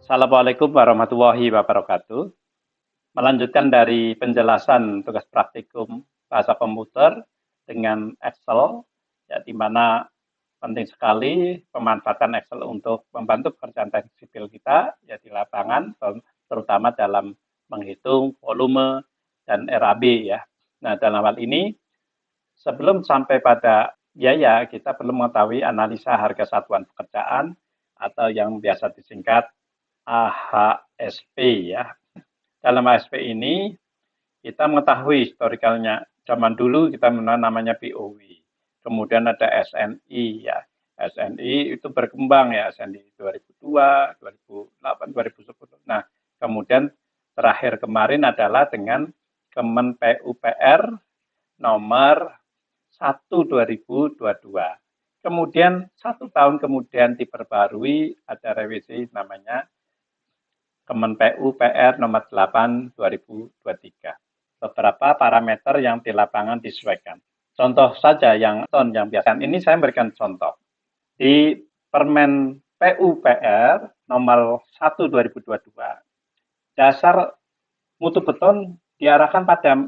Assalamualaikum warahmatullahi wabarakatuh. Melanjutkan dari penjelasan tugas praktikum bahasa komputer dengan Excel, ya, di mana penting sekali pemanfaatan Excel untuk membantu pekerjaan teknik sipil kita ya di lapangan, terutama dalam menghitung volume dan RAB ya. Nah, dalam hal ini sebelum sampai pada biaya, kita perlu mengetahui analisa harga satuan pekerjaan atau yang biasa disingkat AHSP ya. Dalam AHSP ini kita mengetahui historikalnya. Zaman dulu kita mengenal namanya POW. Kemudian ada SNI ya. SNI itu berkembang ya, SNI 2002, 2008, 2010. Nah, kemudian terakhir kemarin adalah dengan Kemen PUPR nomor 1 2022. Kemudian 1 tahun kemudian diperbarui ada revisi namanya Kemen PUPR nomor 8 2023. Beberapa parameter yang di lapangan disesuaikan. Contoh saja yang biasa ini saya memberikan contoh. Di Permen PUPR nomor 1 2022, dasar mutu beton diarahkan pada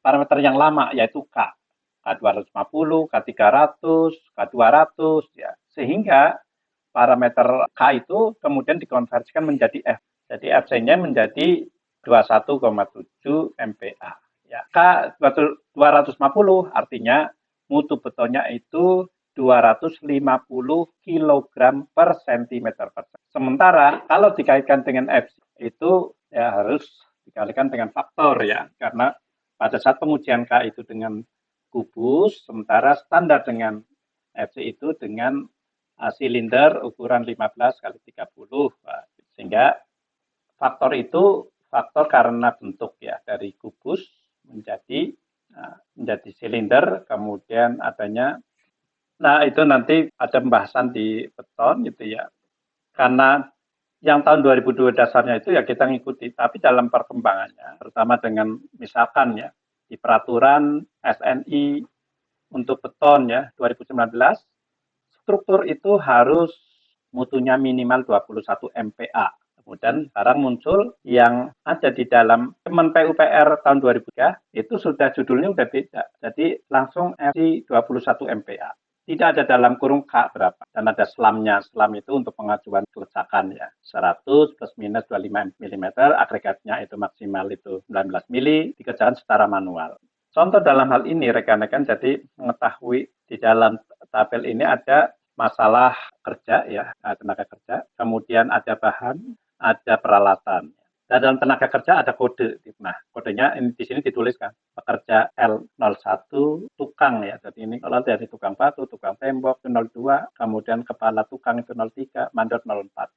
parameter yang lama yaitu K250, K300, K200 ya. Sehingga parameter K itu kemudian dikonversikan menjadi F. Jadi FC-nya menjadi 21,7 MPa. Ya, K 250 artinya mutu betonnya itu 250 kg per cm per. Sementara kalau dikaitkan dengan FC itu ya harus dikalikan dengan faktor ya, karena pada saat pengujian K itu dengan kubus, sementara standar dengan FC itu dengan silinder ukuran 15 kali 30, sehingga faktor itu faktor karena bentuk ya dari kubus menjadi silinder, kemudian adanya, nah itu nanti ada pembahasan di beton gitu ya, karena yang tahun 2002 dasarnya itu ya kita ngikuti, tapi dalam perkembangannya, terutama dengan misalkan ya di peraturan SNI untuk beton ya 2019, struktur itu harus mutunya minimal 21 MPa. Kemudian sekarang muncul yang ada di dalam Kemen PUPR tahun 2003, itu sudah judulnya udah beda. Jadi langsung FC 21 MPa. Tidak ada dalam kurung K berapa. Dan ada selamnya. Selam itu untuk pengajuan kelecakan ya. 100 plus minus 25 mm, agregatnya itu maksimal itu 19 mili, dikerjakan secara manual. Contoh dalam hal ini rekan-rekan jadi mengetahui di dalam tabel ini ada masalah kerja ya, tenaga kerja, kemudian ada bahan, ada peralatan. Dan dalam tenaga kerja ada kode. Nah, kodenya ini di sini dituliskan pekerja L01 tukang ya. Jadi ini kalau dari tukang batu, tukang tembok itu 02, kemudian kepala tukang itu 03, mandor 04.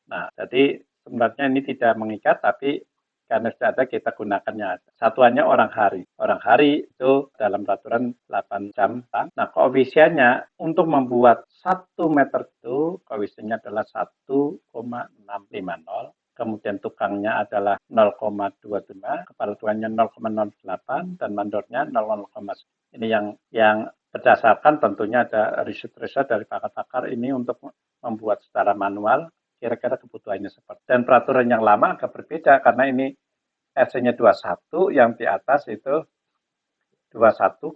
Nah, jadi sebenarnya ini tidak mengikat, tapi karena sudah ada kita gunakannya. Satuannya orang hari. Orang hari itu dalam peraturan 8 jam. Nah, koefisiennya untuk membuat 1 meter itu koefisiennya adalah 1,650. Kemudian tukangnya adalah 0,25, kepala tukangnya 0,08, dan mandornya 0,1. Ini yang berdasarkan tentunya ada riset-riset dari pakar-pakar ini untuk membuat secara manual kira-kira kebutuhannya seperti. Dan peraturan yang lama agak berbeda karena ini FC-nya 21, yang di atas itu 21,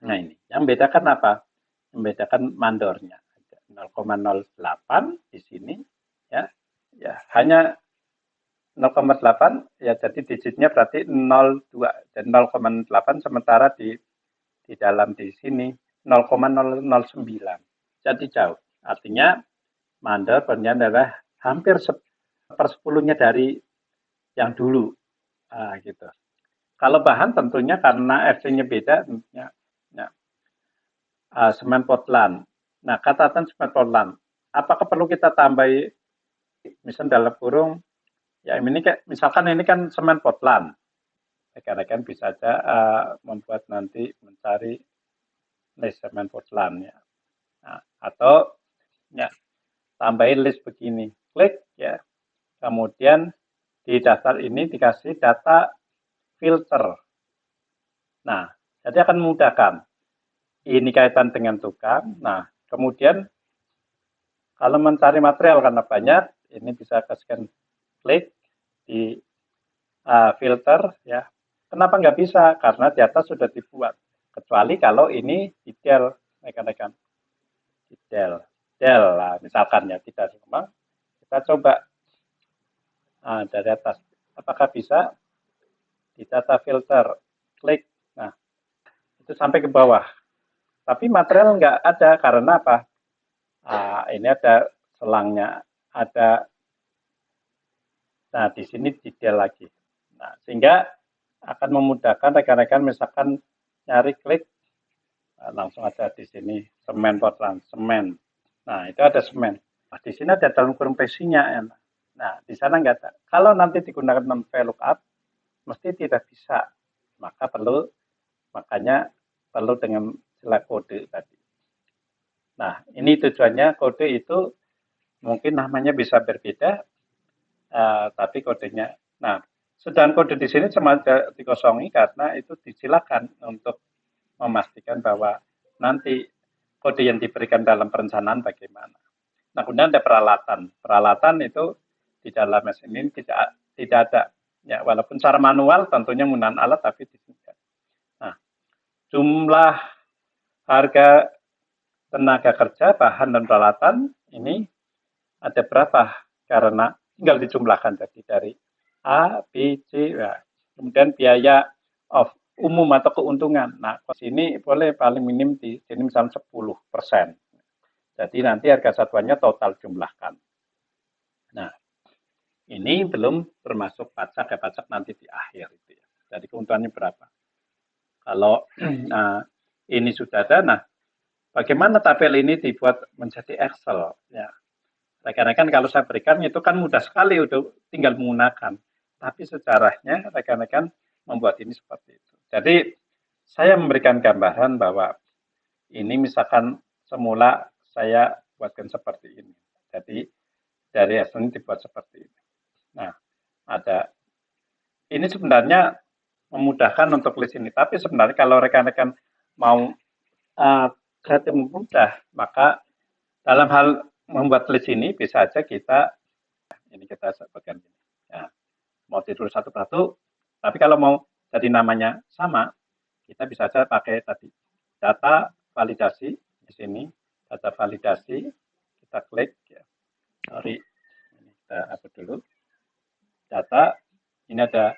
nah ini. Yang bedakan apa? Membedakan mandornya. 0,08 di sini ya. Ya, hanya 0,8 ya, jadi digitnya berarti 02 dan 0,8, sementara di dalam di sini 0,009. Jadi jauh. Artinya mandor adalah hampir sepersepuluhnya dari yang dulu. Nah, gitu. Kalau bahan tentunya karena FC-nya beda, tentunya semen Portland. Nah, catatan semen Portland. Apakah perlu kita tambahi, misal dalam kurung, ya ini misalkan ini kan semen Portland. Rekan-rekan bisa saja membuat nanti mencari list semen Portland ya. Nah, atau ya tambahin list begini, klik ya. Kemudian di daftar ini dikasih data filter. Nah, jadi akan memudahkan. Ini kaitan dengan tukang. Nah, kemudian Kalau mencari material karena banyak, ini bisa ke scan klik di filter ya. Kenapa nggak bisa? Karena di atas sudah dibuat. Kecuali kalau ini detail, rekan-rekan. Detail. Detail lah, misalkan ya tidak semua. Kita coba dari atas. Apakah bisa? Di data filter, klik. Nah, itu sampai ke bawah. Tapi material nggak ada karena apa? Ini ada selangnya, ada. Nah, di sini detail lagi. Nah, sehingga akan memudahkan rekan-rekan misalkan nyari klik, langsung ada di sini semen Portland, semen. Nah, itu ada semen. Nah, di sini ada dalam kurung PC-nya. Nah, di sana nggak ada. Kalau nanti digunakan VLOOKUP, mesti tidak bisa. Makanya perlu dengan istilah kode tadi. Nah, ini tujuannya kode itu mungkin namanya bisa berbeda, tapi kodenya. Nah, sedang kode di sini sengaja dikosongi karena itu disilakan untuk memastikan bahwa nanti kode yang diberikan dalam perencanaan bagaimana. Nah, kemudian ada peralatan. Peralatan itu di dalam mesin ini tidak ada. Ya, walaupun secara manual tentunya menggunakan alat, tapi tidak. Nah, jumlah harga tenaga kerja, bahan dan peralatan ini ada berapa? Karena tinggal dijumlahkan jadi dari A, B, C, ya. Kemudian biaya umum atau keuntungan. Nah, sini boleh paling minim di sini misalnya 10%. Jadi nanti harga satuannya total jumlahkan. Nah, ini belum termasuk pajak ya, pajak nanti di akhir itu ya. Jadi keuntungannya berapa? Kalau ini sudah ada, nah bagaimana tabel ini dibuat menjadi Excel ya. Rekan-rekan kalau saya berikan itu kan mudah sekali, udah tinggal menggunakan. Tapi sejarahnya rekan-rekan membuat ini seperti itu. Jadi saya memberikan gambaran bahwa ini misalkan semula saya buatkan seperti ini. Jadi dari Excel ini dibuat seperti ini. Nah, ada ini sebenarnya memudahkan untuk list ini. Tapi sebenarnya kalau rekan-rekan mau kreatif mudah, maka dalam hal membuat list ini bisa aja kita sebutkan ini. Ya, mau tidur satu persatu, tapi kalau mau jadi namanya sama, kita bisa aja pakai tadi data validasi di sini, data validasi kita klik ya. Sorry, ini kita upload dulu. Data ini ada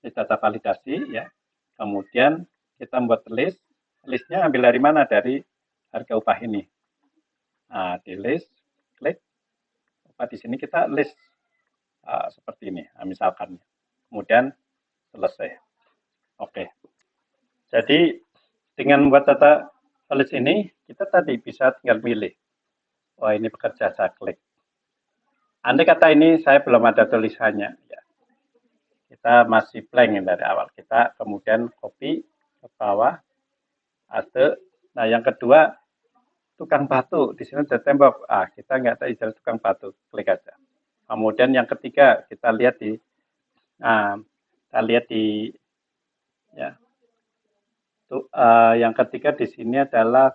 data validasi ya. Kemudian kita membuat list. Listnya ambil dari mana? Dari harga upah ini. Nah, di list, klik. Di sini kita list seperti ini, misalkan. Kemudian selesai. Oke. Jadi dengan membuat data list ini, kita tadi bisa tinggal pilih. Oh, ini pekerja, saya klik. Andai kata ini saya belum ada tulisannya, ya. Kita masih blank dari awal. Kita kemudian copy ke bawah. Nah, yang kedua tukang batu. Di sini ada tembok. Kita nggak tahu istilah tukang batu. Klik aja. Kemudian yang ketiga kita lihat di ya. Yang ketiga di sini adalah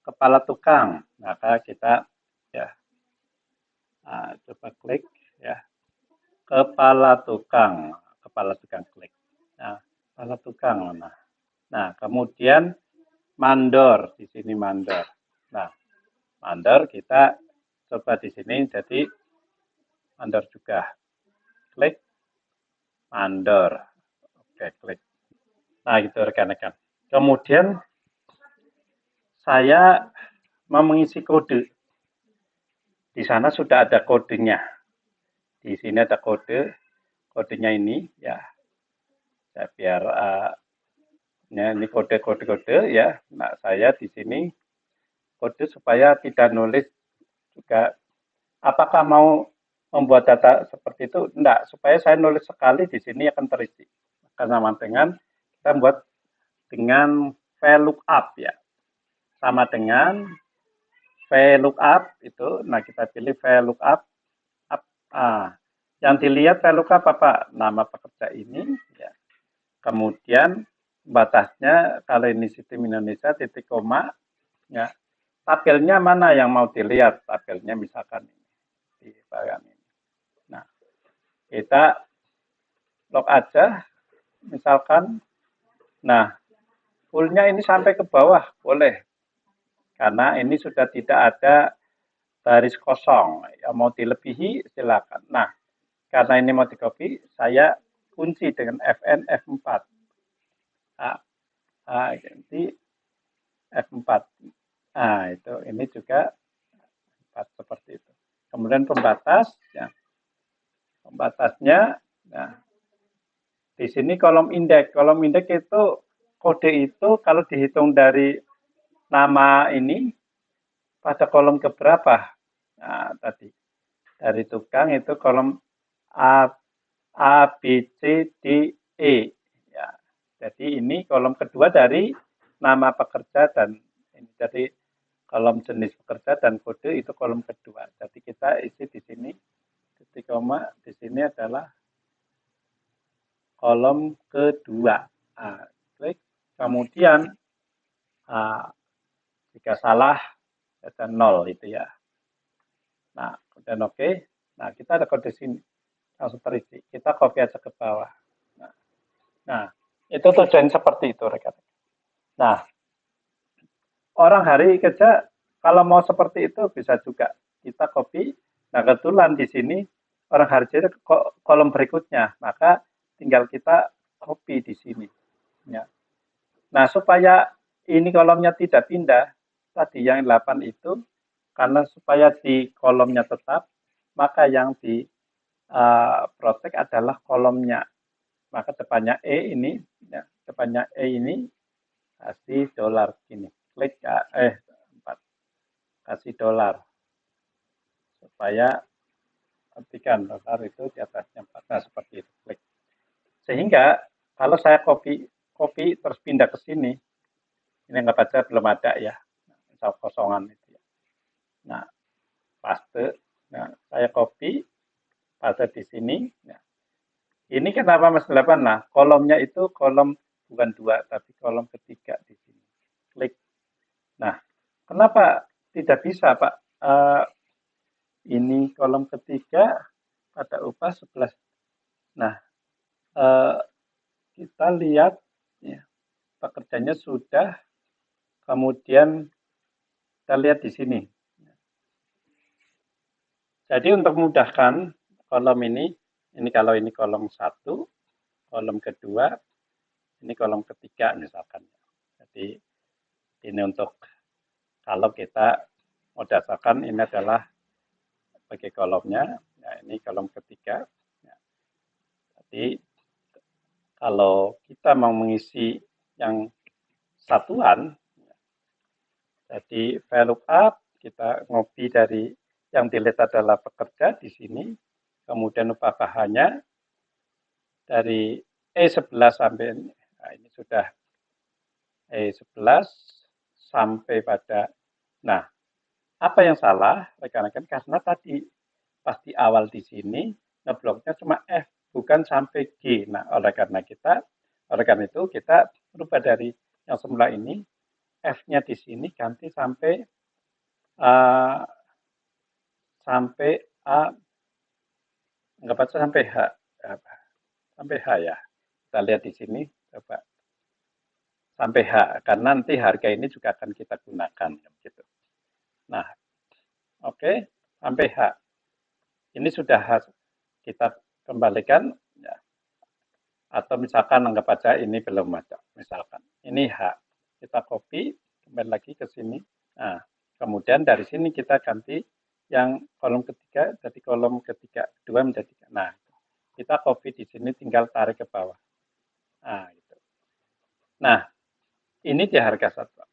kepala tukang. Maka kita ya coba klik ya. Kepala tukang klik. Nah, kepala tukang. Nah, kemudian mandor di sini mandor. Nah, mandor kita coba di sini jadi mandor juga. Klik mandor. Oke, klik. Nah, gitu rekan-rekan. Kemudian saya mau mengisi kode. Di sana sudah ada kodenya. Di sini ada kodenya ini ya. Ya biar ini kode ya. Nah, saya di sini kode supaya tidak nulis juga. Apakah mau membuat data seperti itu? Enggak, supaya saya nulis sekali di sini akan terisi. Sama dengan kita buat dengan VLOOKUP ya. Sama dengan VLOOKUP itu, nah kita pilih VLOOKUP. Yang dilihat VLOOKUP apa? Nama pekerja ini ya. Kemudian batasnya kalau ini sistem Indonesia titik koma ya. tabelnya mana yang mau dilihat? Tabelnya misalkan ini, di bagian ini. Nah, kita log aja, misalkan. Nah, fullnya ini sampai ke bawah, boleh. Karena ini sudah tidak ada baris kosong. Yang mau dilebihi, silakan. Nah, karena ini mau di-copy, saya kunci dengan Fn F4. Nah, ganti F4. Nah, itu ini juga 4 seperti itu. Kemudian pembatas, ya. Pembatasnya, nah, di sini kolom indeks. Kolom indeks itu kode itu kalau dihitung dari nama ini pada kolom keberapa? Nah, tadi dari tukang itu kolom A, A B, C, D, E. Ya. Jadi ini kolom kedua dari nama pekerja dan ini jadi kolom jenis pekerja dan kode itu kolom kedua. Jadi kita isi di sini titik koma di sini adalah kolom kedua. Nah, klik. Kemudian jika salah ada 0 itu ya. Nah, kemudian oke. Nah, kita ada kode sini langsung terisi. Kita copy aja ke bawah. Nah, itu tujuan seperti itu rekan. Nah, orang hari kerja kalau mau seperti itu bisa juga kita copy. Nah, kebetulan di sini orang hari kerja kolom berikutnya, maka tinggal kita copy di sini. Ya. Nah, supaya ini kolomnya tidak pindah, tadi yang 8 itu, karena supaya di kolomnya tetap, maka yang di protect adalah kolomnya. Maka depannya E ini, ya, depannya E ini kasih dolar gini. Klik 4, kasih dolar. Supaya perhatikan dolar itu di atasnya 4. Nah, seperti itu. Klik. Sehingga kalau saya copy terus pindah ke sini, ini nggak baca belum ada ya, misal kosongan itu ya. Nah, paste. Nah, saya copy, paste di sini. Nah, ini kenapa Mas 8? Nah, kolomnya itu kolom bukan 2, tapi kolom ketiga di sini. Klik. Nah, kenapa tidak bisa Pak? Ini kolom ketiga pada upah 11. Nah, kita lihat ya, pekerjanya sudah, kemudian kita lihat di sini. Jadi untuk memudahkan kolom ini kalau ini kolom 1, kolom kedua, ini kolom ketiga misalkan. Jadi ini untuk kalau kita mau dasarkan ini adalah sebagai kolomnya, nah ini kolom ketiga. Nah, jadi kalau kita mau mengisi yang satuan, jadi VLOOKUP kita ngopi dari yang dilihat adalah pekerja di sini, kemudian upah bahannya dari E11 sampai nah ini sudah E11 sampai pada, nah apa yang salah rekan-rekan karena tadi pas di awal di sini ngebloknya cuma F bukan sampai G. Nah oleh karena itu kita berubah dari yang semula ini F-nya di sini ganti sampai sampai A, nggak baca sampai H, sampai H ya. Kita lihat di sini, coba sampai H, karena nanti harga ini juga akan kita gunakan, gitu. Nah, oke, sampai H. Ini sudah H, kita kembalikan, ya. Atau misalkan anggap aja ini belum ada, misalkan ini H, kita copy, kembali lagi ke sini. Nah, kemudian dari sini kita ganti yang kolom ketiga jadi kolom ketiga, 2 menjadi. Nah, kita copy di sini tinggal tarik ke bawah. Nah, gitu. Nah, ini di harga satu.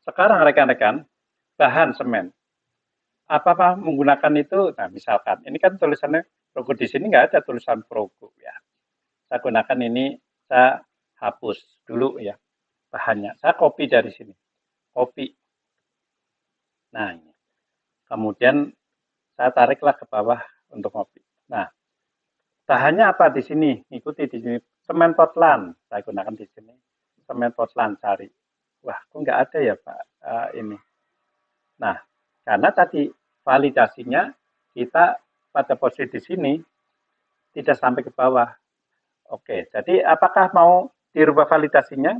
Sekarang rekan-rekan, bahan semen. Apa menggunakan itu? Nah, misalkan ini kan tulisannya Progo di sini nggak ada tulisan Progo ya. Saya gunakan ini, saya hapus dulu ya bahannya. Saya copy dari sini. Copy. Nah, ini. Kemudian saya tariklah ke bawah untuk copy. Nah, bahannya apa di sini? Ikuti di sini. Semen Portland. Saya gunakan di sini. Semen Portland cari. Wah, kok nggak ada ya Pak ini. Nah, karena tadi validasinya kita pada posisi di sini tidak sampai ke bawah. Oke, jadi apakah mau dirubah validasinya?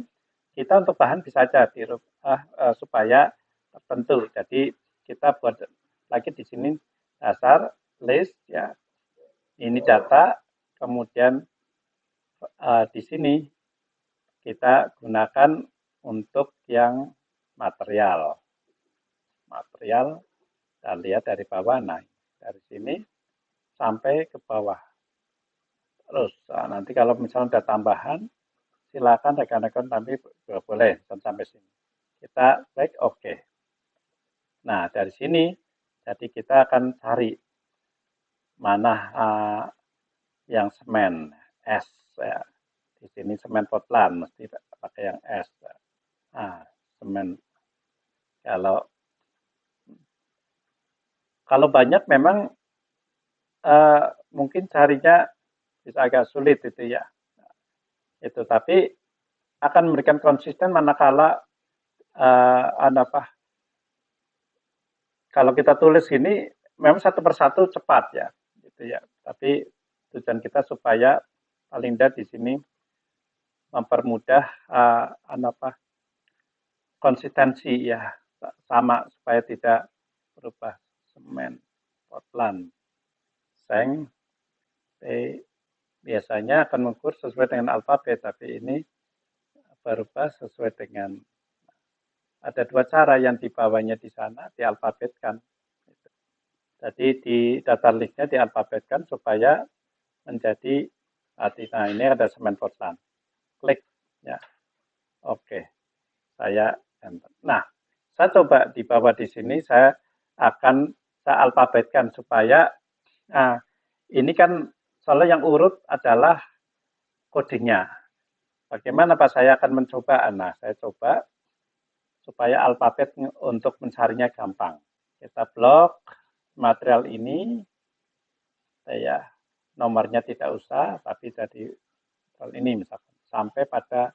Kita untuk bahan bisa saja dirubah supaya tertentu. Jadi kita buat lagi di sini dasar list ya. Ini data, kemudian di sini kita gunakan untuk yang material. Material, kita lihat dari bawah, nah dari sini sampai ke bawah. Terus nanti kalau misalnya ada tambahan, silakan rekan-rekan tapi boleh sampai sini. Kita klik OK. Nah dari sini, jadi kita akan cari mana yang semen S ya. Di sini semen Portland mesti pakai yang S. Semen kalau banyak memang mungkin carinya bisa agak sulit itu ya. Itu tapi akan memberikan konsisten manakala kalau kita tulis ini memang satu persatu cepat ya, gitu ya. Tapi tujuan kita supaya paling tidak di sini mempermudah konsistensi ya sama supaya tidak berubah. Semen Portland seng biasanya akan mengukur sesuai dengan alfabet, tapi ini berubah sesuai dengan ada dua cara yang di bawahnya di sana dialfabetkan. Jadi di data listnya dialfabetkan supaya menjadi nah ini ada semen Portland. Klik ya. Oke. Saya enter. Nah, saya coba di bawah di sini saya alfabetkan supaya ini kan soalnya yang urut adalah kodenya. Bagaimana Pak saya akan mencoba? Nah, saya coba supaya alfabet untuk mencarinya gampang. Kita blok material ini, saya nomornya tidak usah, tapi jadi ini misalkan sampai pada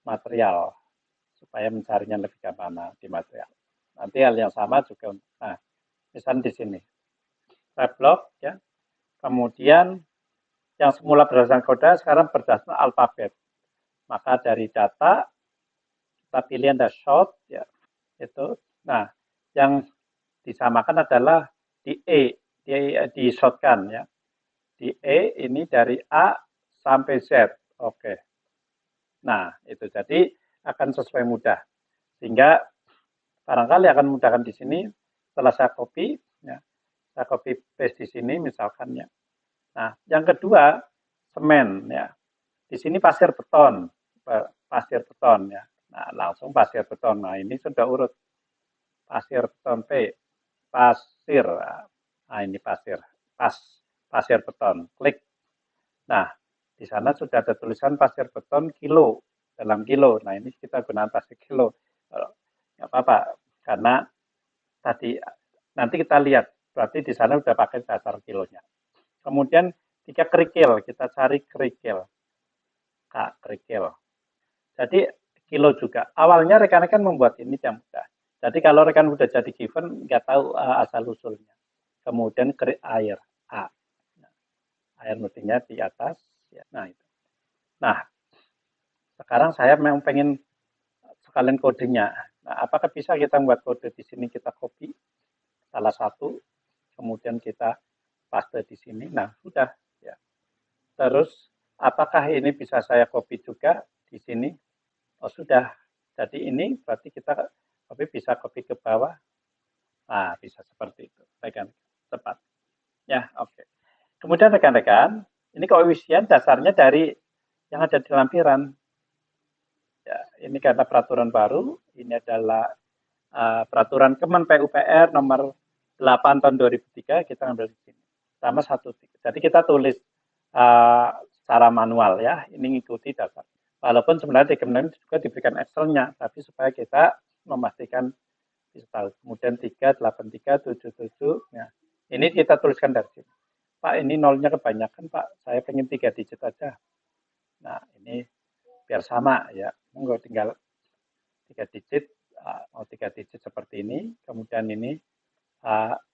material supaya mencarinya lebih gampang di material. Nanti hal yang sama juga. Nah, misalnya di sini saya blok ya. Kemudian yang semula berdasarkan kode sekarang berdasarkan alfabet. Maka dari data kita pilih ada short ya itu. Nah, yang disamakan adalah di E, di shortkan ya. Di E ini dari A sampai Z. Oke. Nah, itu jadi akan sesuai mudah. Sehingga barangkali akan memudahkan di sini setelah saya copy ya. Saya copy paste di sini misalkan ya. Nah, yang kedua semen ya. Di sini pasir beton ya. Nah, langsung pasir beton. Nah, ini sudah urut. Pasir beton P. Pasir. Nah, ini pasir. Pasir beton. Klik. Nah, di sana sudah ada tulisan pasir beton kilo. Dalam kilo. Nah, ini kita gunakan pasir kilo. Nggak apa-apa. Karena tadi nanti kita lihat. Berarti di sana sudah pakai dasar kilonya. Kemudian jika kerikil. Kita cari kerikil. Kerikil. Jadi kilo juga. Awalnya rekan-rekan membuat ini yang mudah. Jadi kalau rekan sudah jadi given, nggak tahu asal usulnya. Kemudian air, A. Nah, air mestinya di atas. Ya. Nah itu. Nah, sekarang saya memang pengen sekalian kodenya. Nah, apakah bisa kita membuat kode di sini kita copy salah satu, kemudian kita paste di sini. Nah, sudah. Ya. Terus, apakah ini bisa saya copy juga di sini? Oh sudah, jadi ini berarti kita bisa copy ke bawah. Nah, bisa seperti itu, rekan tepat. Ya, oke. Kemudian rekan-rekan, ini koefisien dasarnya dari yang ada di lampiran. Ya, ini karena peraturan baru, ini adalah peraturan Kemen PUPR nomor 8 tahun 2003, kita ambil di sini. Sama satu. Jadi kita tulis secara manual ya, ini ngikuti dasar. Walaupun sebenarnya di Kementerian juga diberikan Excel-nya, tapi supaya kita memastikan bisa tahu. Kemudian 38377, ya. Ini kita tuliskan dari sini. Pak, ini nolnya kebanyakan, Pak. Saya pengen 3 digit aja. Nah, ini biar sama ya. Enggak tinggal 3 digit mau 3 digit seperti ini, kemudian ini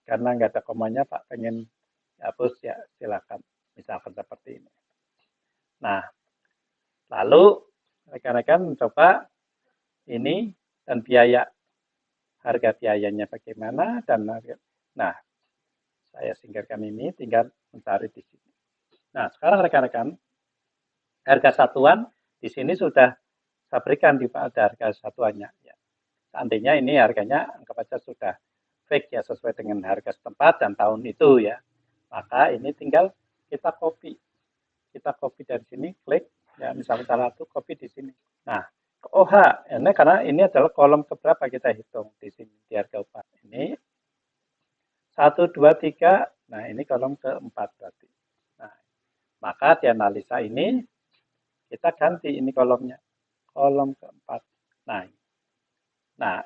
karena nggak ada komanya Pak pengen hapus ya silakan, misalkan seperti ini. Nah, lalu rekan-rekan mencoba ini dan biaya, harga biayanya bagaimana dan nah saya singkirkan ini, tinggal mencari di sini. Nah, sekarang rekan-rekan, harga satuan di sini sudah saya berikan di pada harga satuannya. Ya. Seandainya ini harganya anggap saja sudah fix ya sesuai dengan harga setempat dan tahun itu ya. Maka ini tinggal kita copy. Kita copy dari sini, klik ya misalnya salah satu copy di sini. Nah, OH ini karena ini adalah kolom keberapa kita hitung di sini di harga upah. Ini 1 2 3. Nah, ini kolom keempat berarti. Nah, maka di analisa ini kita ganti ini kolomnya. Kolom keempat. Nah,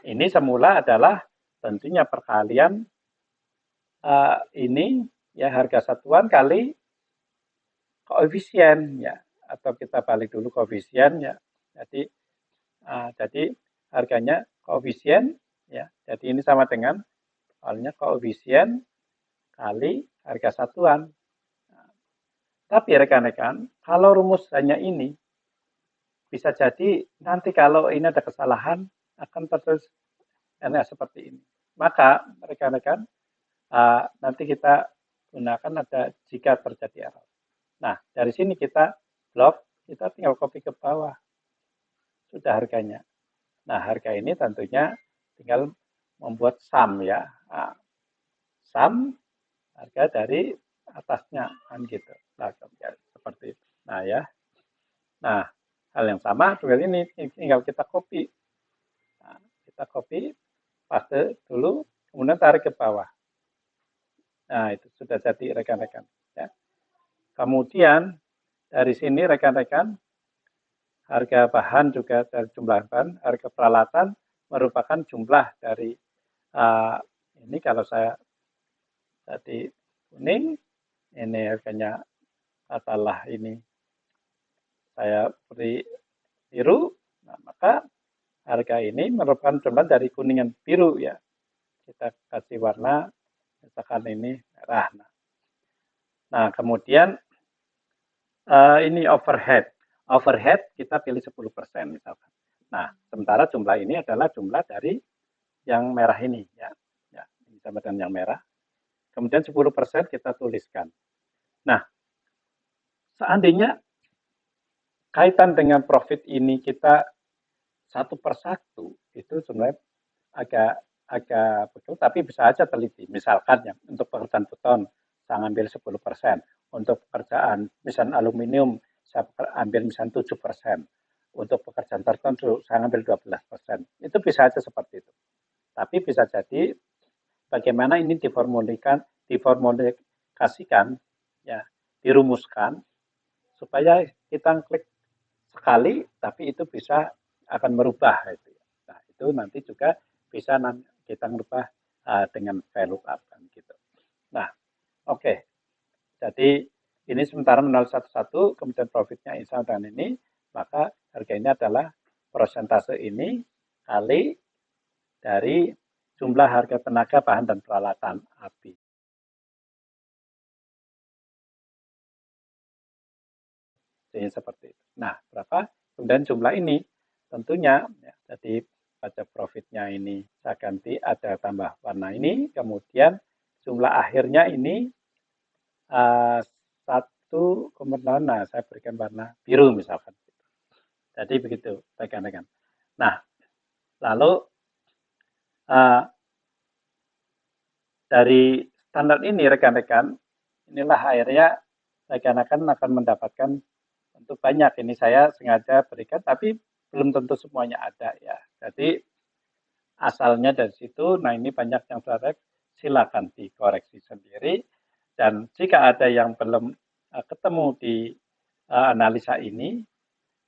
ini semula adalah tentunya perkalian ini ya harga satuan kali koefisien ya, atau kita balik dulu koefisien ya. Jadi harganya koefisien ya. Jadi ini sama dengan halnya koefisien kali harga satuan. Tapi rekan-rekan, kalau rumus hanya ini bisa jadi nanti kalau ini ada kesalahan akan terus seperti ini. Maka rekan-rekan nanti kita gunakan ada jika terjadi error. Nah, dari sini kita blok, kita tinggal copy ke bawah. Sudah harganya. Nah, harga ini tentunya tinggal membuat sum ya. Nah, sum harga dari atasnya kan gitu. Nah, seperti itu. Nah, ya. Nah, hal yang sama juga ini tinggal kita copy. Nah, kita copy, paste dulu, kemudian tarik ke bawah. Nah, itu sudah jadi rekan-rekan. Ya. Kemudian dari sini rekan-rekan, harga bahan juga dari jumlah bahan, harga peralatan merupakan jumlah dari ini kalau saya tadi kuning, ini harganya katalah ini saya beri biru, nah maka harga ini merupakan jumlah dari kuning dan biru ya. Kita kasih warna, misalkan ini merah. Nah kemudian ini overhead. Overhead kita pilih 10% misalkan. Nah, sementara jumlah ini adalah jumlah dari yang merah ini ya. Ya, ini sama dengan yang merah. Kemudian 10% kita tuliskan. Nah, seandainya kaitan dengan profit ini kita satu persatu itu sebenarnya agak betul, tapi bisa aja teliti. Misalkan ya untuk pekerjaan beton saya ambil 10%, untuk pekerjaan misalnya aluminium saya ambil misalnya 7%, untuk pekerjaan tertentu saya ambil 12%. Itu bisa aja seperti itu. Tapi bisa jadi bagaimana ini diformulikasikan ya, dirumuskan supaya kita klik sekali tapi itu bisa akan merubah itu. Nah, itu nanti juga bisa kita merubah dengan value up kan gitu. Nah, oke. Jadi ini sementara menol satu-satu, kemudian profitnya insya dengan ini, maka harga ini adalah persentase ini kali dari jumlah harga tenaga, bahan, dan peralatan API. Jadi seperti itu. Nah, berapa? Kemudian jumlah ini tentunya, ya, jadi pada profitnya ini saya ganti ada tambah warna ini, kemudian jumlah akhirnya ini 1,8, nah saya berikan warna biru misalkan. Jadi begitu rekan-rekan. Nah, lalu dari standar ini rekan-rekan, inilah akhirnya rekan-rekan akan mendapatkan tentu banyak. Ini saya sengaja berikan, tapi belum tentu semuanya ada ya. Jadi asalnya dari situ, nah ini banyak yang saudara silakan dikoreksi sendiri. Dan jika ada yang belum ketemu di analisa ini,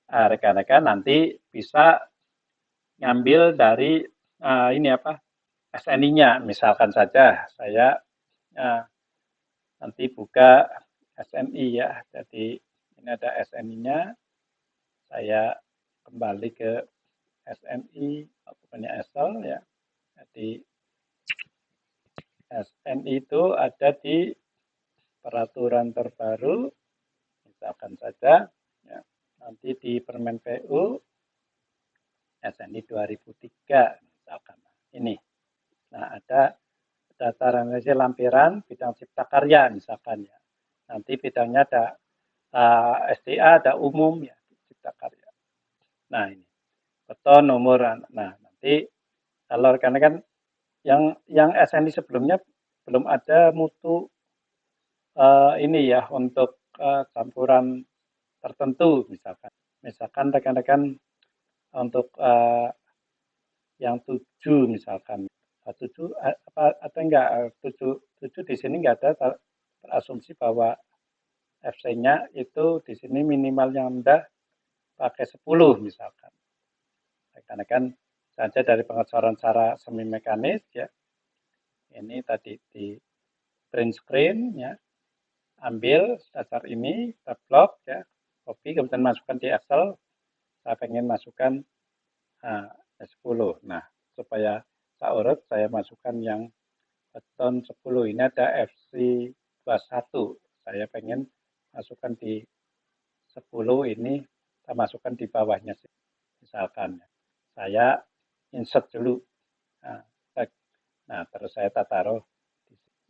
rekan-rekan nanti bisa ngambil dari ini apa SNI-nya. Misalkan saja saya nanti buka SNI ya. Jadi ini ada SNI-nya. Saya kembali ke SNI. pokoknya Excel ya. Jadi SNI itu ada di peraturan terbaru, misalkan saja ya, nanti di Permen PU SNI 2003 misalkan ini. Nah, ada data realisasi lampiran bidang cipta karya misalkan ya. Nanti bidangnya ada SDA, ada umum ya, cipta karya. Nah, ini beton nomor. Nah, nanti kalau rekan-rekan yang SNI sebelumnya belum ada mutu ini ya untuk campuran tertentu misalkan rekan-rekan untuk yang 7 misalkan 7 apa atau enggak 7 di sini enggak ada asumsi bahwa FC-nya itu di sini minimal yang rendah pakai 10 misalkan. Rekan-rekan saja dari pengecoran cara semi mekanis ya. Ini tadi di print screen ya. Ambil dasar ini, kita blok ya, copy kemudian masukkan di Excel. Saya pengen masukkan 10. Nah, supaya saya urut, saya masukkan yang beton 10. Ini ada FC 21. Saya pengen masukkan di 10 ini, saya masukkan di bawahnya. Misalkan, saya insert dulu. Nah, terus saya taruh.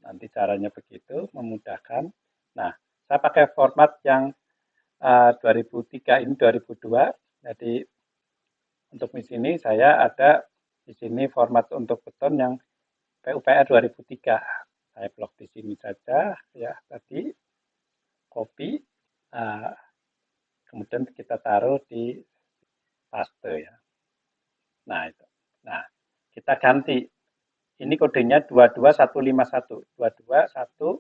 Nanti caranya begitu, memudahkan. Nah, saya pakai format yang 2003 ini 2002. Jadi untuk di sini saya ada di sini format untuk beton yang PUPR 2003. Saya blok di sini saja ya tadi copy kemudian kita taruh di paste ya. Nah, itu. Nah, kita ganti. Ini kodenya 22151. 22151.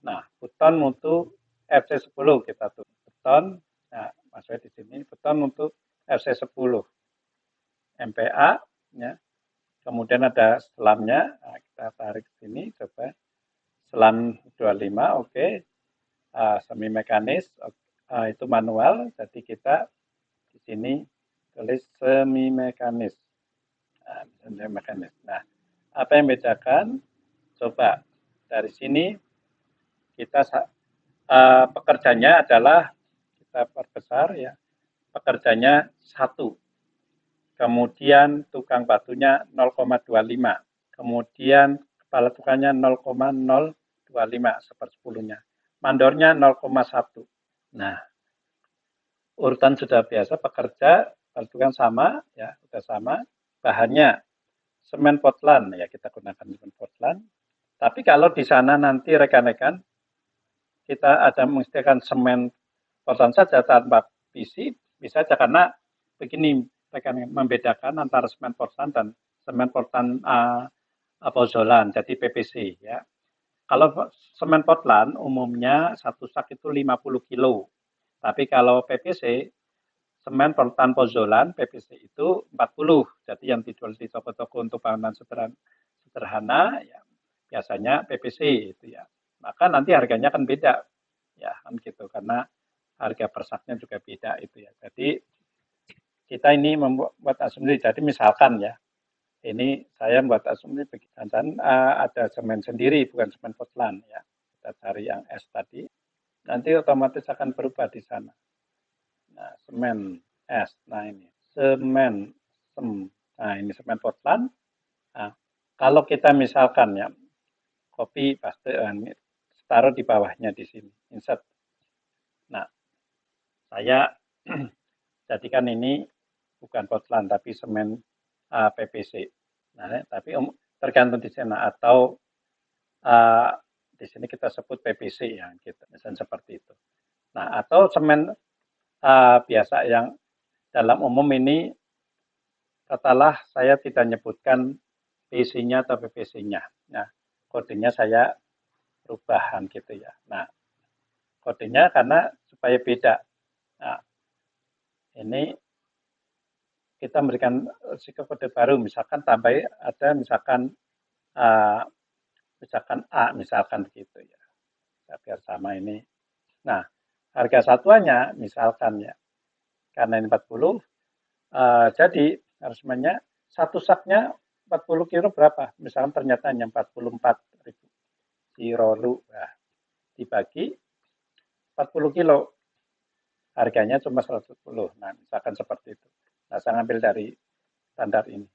Nah, beton mutu FC10 kita tuh. Beton, nah maksudnya di sini beton mutu FC10. MPA ya. Kemudian ada selamnya. Nah, kita tarik sini coba. Selam 25 oke. Semi mekanis itu manual. Jadi kita di sini tulis semi mekanis. Semi mekanis. Nah, apa yang bedakan? Coba dari sini kita pekerjanya adalah kita perbesar ya. Pekerjanya 1. Kemudian tukang batunya 0,25. Kemudian kepala tukangnya 0,025 sepersepuluhnya. Mandornya 0,1. Nah, urutan sudah biasa pekerja, tukang sama ya, sudah sama. Bahannya semen Portland ya, kita gunakan semen Portland. Tapi kalau di sana nanti rekan-rekan kita ada mengistikan semen Portland saja tanpa PC, bisa saja karena begini rekan membedakan antara semen Portland dan semen Portland pozolan, jadi PPC ya. Kalau semen Portland umumnya satu sak itu 50 kilo. Tapi kalau PPC, semen Portland pozolan PPC itu 40. Jadi yang dijual di toko-toko untuk bangunan sederhana ya biasanya PPC itu ya. Maka nanti harganya kan beda. Ya, kan gitu karena harga persaknya juga beda itu ya. Jadi kita ini membuat asumsi. Jadi misalkan ya, ini saya membuat asumsi dan ada semen sendiri bukan semen Portland ya. Kita cari yang S tadi. Nanti otomatis akan berubah di sana. Nah, semen S. Nah, ini semen Nah, ini semen Portland. Nah, kalau kita misalkan ya copy paste taruh di bawahnya di sini, insert. Nah, saya jadikan ini bukan Portland tapi semen PPC. Nah, tapi tergantung di sana atau di sini kita sebut PPC ya, gitu. Misalnya seperti itu. Nah, atau semen biasa yang dalam umum ini katalah saya tidak menyebutkan PC-nya atau PPC-nya. Nah, kodenya saya perubahan gitu ya. Nah, kodenya karena supaya beda. Nah, ini kita memberikan kode baru, misalkan tambah ada misalkan A, misalkan begitu ya. Biar sama ini. Nah, harga satuannya misalkan ya karena ini 40, jadi harusnya satu saknya 40 kilo berapa? Misalkan ternyata hanya 44.000 kilo, nah, dibagi 40 kilo, harganya cuma 110. Nah, misalkan seperti itu. Nah, saya ambil dari standar ini.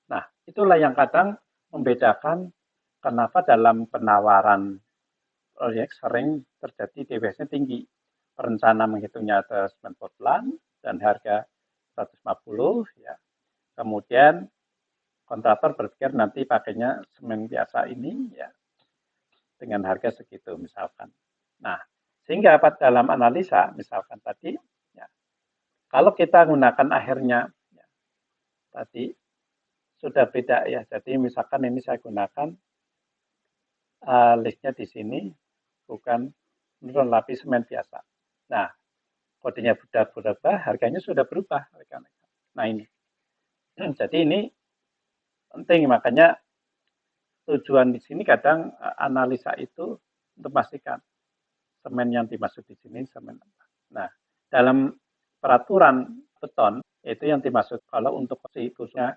Nah, itulah yang kadang membedakan kenapa dalam penawaran proyek sering terjadi DWS-nya tinggi. Perencana menghitungnya atas plan dan harga 150 ya. Kemudian kontraktor berpikir nanti pakainya semen biasa ini ya dengan harga segitu misalkan. Nah, sehingga dalam analisa misalkan tadi ya, kalau kita gunakan akhirnya ya, tadi sudah beda ya. Jadi misalkan ini saya gunakan listnya di sini bukan menurun lapis semen biasa. Nah, kodenya sudah berubah, harganya sudah berubah. Nah ini, jadi ini penting makanya tujuan di sini kadang analisa itu untuk memastikan semen yang dimaksud di sini semen apa. Nah, dalam peraturan beton itu yang dimaksud kalau untuk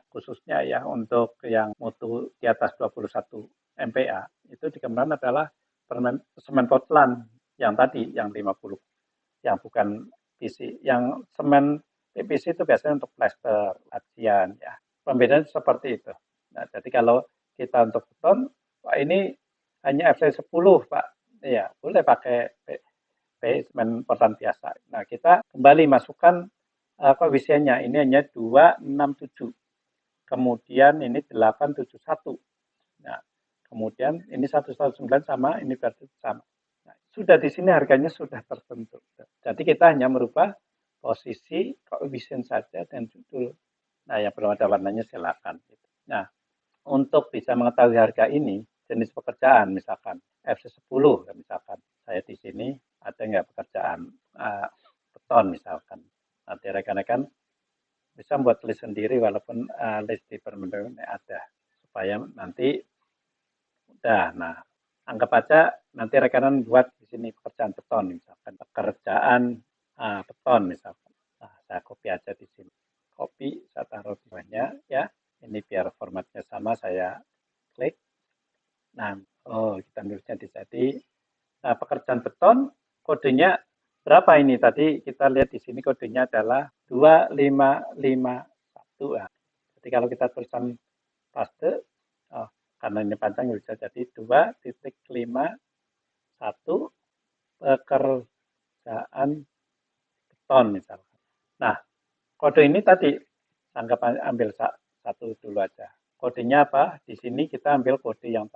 khususnya ya untuk yang mutu di atas 21 MPa itu dikembangkan adalah semen Portland yang tadi yang 50 yang bukan PC. Yang semen PVC itu biasanya untuk plester, acian ya. Pembedaannya seperti itu. Nah, jadi kalau kita untuk beton, Pak ini hanya FC10, Pak. Ya, boleh pakai semen Portland biasa. Nah, kita kembali masukkan koefisiennya. Ini hanya 267. Kemudian ini 871. Nah, kemudian ini 119 sama, ini berarti sama. Nah, sudah di sini harganya sudah tertentu. Jadi kita hanya merubah posisi koefisien saja dan judul. Nah, yang belum ada warnanya silakan. Nah, untuk bisa mengetahui harga ini, jenis pekerjaan misalkan FC10 misalkan saya di sini ada nggak pekerjaan beton misalkan. Nanti rekan-rekan bisa membuat list sendiri walaupun list di Permendagri ada supaya nanti udah. Nah, anggap aja nanti rekanan buat di sini pekerjaan beton misalkan pekerjaan beton misalkan. Nah, saya copy aja di sini. Copy, saya taruh di bawahnya ya. Ini biar formatnya sama, saya klik. Nah, kita nulisnya di sini. Nah, pekerjaan beton kodenya berapa ini? Tadi kita lihat di sini kodenya adalah 2551. Nah, jadi kalau kita tulisan paste, karena ini panjang bisa jadi 2.51 pekerjaan beton misalkan. Nah, kode ini tadi anggap ambil satu dulu aja. Kodenya apa? Di sini kita ambil kode yang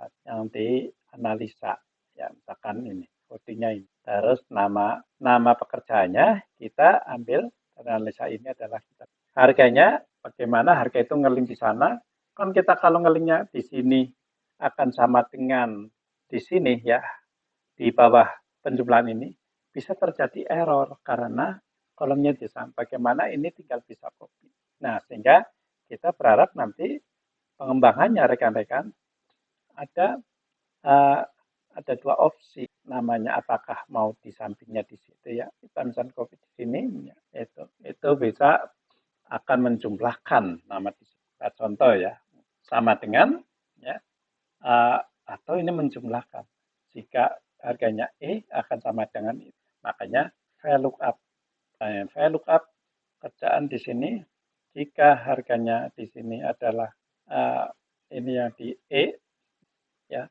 dianalisa. Ya, misalkan ini kodenya ini. Terus nama pekerjaannya kita ambil analisa ini adalah kita. Harganya bagaimana harga itu ngeling di sana? Kan kita kalau ngelingnya di sini akan sama dengan di sini ya di bawah penjumlahan ini bisa terjadi error karena kolomnya di sana. Bagaimana ini tinggal bisa copy. Nah, sehingga kita berharap nanti pengembangannya rekan-rekan ada dua opsi namanya apakah mau di sampingnya di situ ya kita misalnya copy di sini ya, itu bisa akan menjumlahkan nama di situ. Contoh ya sama dengan ya atau ini menjumlahkan jika harganya E akan sama dengan itu makanya VLOOKUP VLOOKUP kerjaan di sini jika harganya di sini adalah ini yang di E ya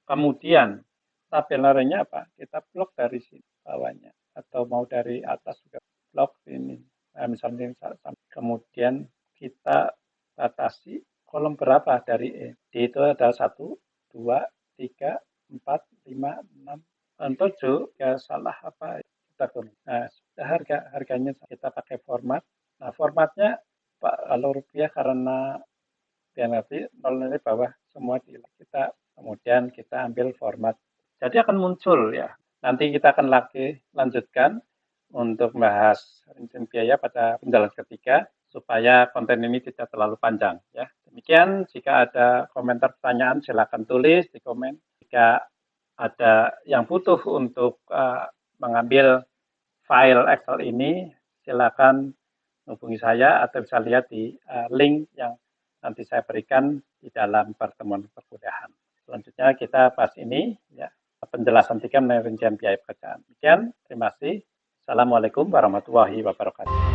kemudian tabel larinya apa kita blok dari sini bawahnya atau mau dari atas juga blok ini misalnya kemudian kita batasi kolom berapa dari E D itu ada 1, 2, 3, 4, 5, 6, 7 ya salah apa kita tulis. Nah sudah harganya kita pakai format. Nah formatnya Pak kalau rupiah karena biar nanti nol ini bawah semua kita kemudian kita ambil format. Jadi akan muncul ya. Nanti kita akan lagi lanjutkan untuk membahas rincian biaya pada penjelasan ketiga supaya konten ini tidak terlalu panjang ya. Demikian jika ada komentar pertanyaan silakan tulis di komen. Jika ada yang butuh untuk mengambil file Excel ini silakan hubungi saya atau bisa lihat di link yang nanti saya berikan di dalam pertemuan perkuliahan. Selanjutnya kita bahas ini, ya, penjelasan 3 mengenai rincian biaya pekerjaan. Demikian, terima kasih. Assalamualaikum warahmatullahi wabarakatuh.